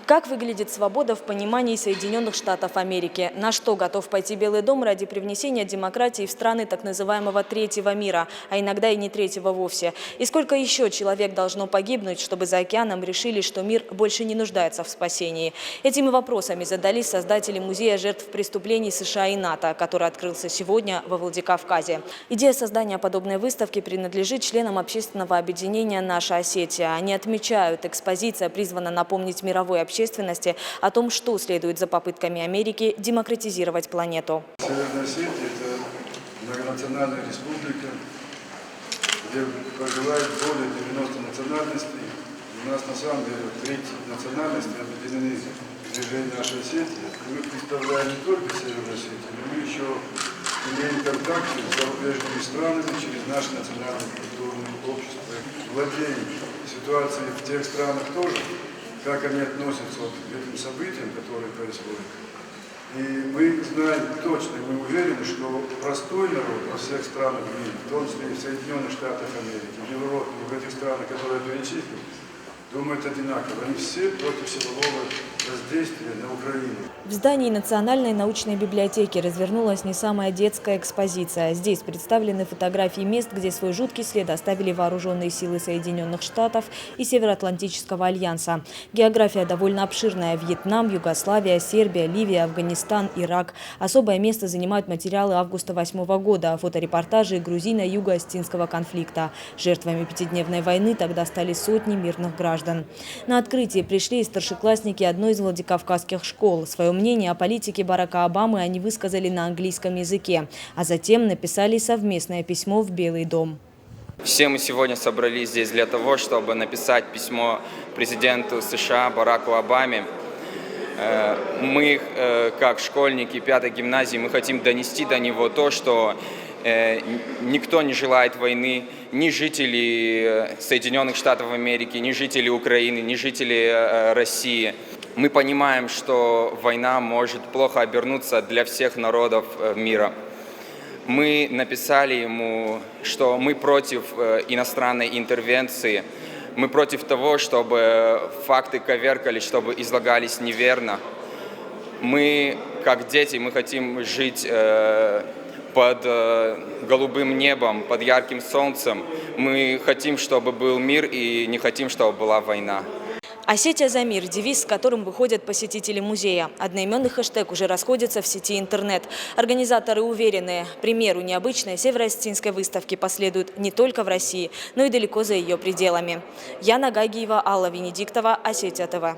Как выглядит свобода в понимании Соединенных Штатов Америки? На что готов пойти Белый дом ради привнесения демократии в страны так называемого третьего мира, а иногда и не третьего вовсе? И сколько еще человек должно погибнуть, чтобы за океаном решили, что мир больше не нуждается в спасении? Этими вопросами задались создатели Музея жертв преступлений США и НАТО, который открылся сегодня во Владикавказе. Идея создания подобной выставки принадлежит членам общественного объединения «Наша Осетия». Они отмечают, экспозиция призвана напомнить мировой общественности о том, что следует за попытками Америки демократизировать планету. Северная Осетия – это многонациональная республика, где проживает более 90 национальностей. У нас на самом деле 30 национальностей объединены в движении «Наша Осетия». Мы представляем не только Северную Осетию, но мы еще имеем контакты с зарубежными странами через наше национальное культурное общество. Владеем ситуацией в тех странах тоже, как они относятся к этим событиям, которые происходят. И мы знаем точно, мы уверены, что простой народ во всех странах мира, в том числе и в Соединенных Штатах Америки, в Европе, в этих странах, которые я перечислил, думают одинаково. Они все против силового воздействия на Украину. В здании Национальной научной библиотеки развернулась не самая детская экспозиция. Здесь представлены фотографии мест, где свой жуткий след оставили вооруженные силы Соединенных Штатов и Североатлантического альянса. География довольно обширная. Вьетнам, Югославия, Сербия, Ливия, Афганистан, Ирак. Особое место занимают материалы августа 2008 года, фоторепортажи грузино-юго-остинского конфликта. Жертвами пятидневной войны тогда стали сотни мирных граждан. На открытие пришли и старшеклассники одной из владикавказских школ. Свое мнение о политике Барака Обамы они высказали на английском языке, а затем написали совместное письмо в Белый дом. Все мы сегодня собрались здесь для того, чтобы написать письмо президенту США Бараку Обаме. Мы, как школьники 5-й гимназии, мы хотим донести до него то, что никто не желает войны, ни жители Соединенных Штатов Америки, ни жители Украины, ни жители России. Мы понимаем, что война может плохо обернуться для всех народов мира. Мы написали ему, что мы против иностранной интервенции, мы против того, чтобы факты коверкали, чтобы излагались неверно. Мы, как дети, мы хотим жить под голубым небом, под ярким солнцем. Мы хотим, чтобы был мир, и не хотим, чтобы была война. «Осетия за мир» – девиз, с которым выходят посетители музея. Одноименный хэштег уже расходится в сети интернет. Организаторы уверены, примеру необычной северо-осетинской выставки последует не только в России, но и далеко за ее пределами. Яна Гагиева, Алла Венедиктова, Осетия ТВ.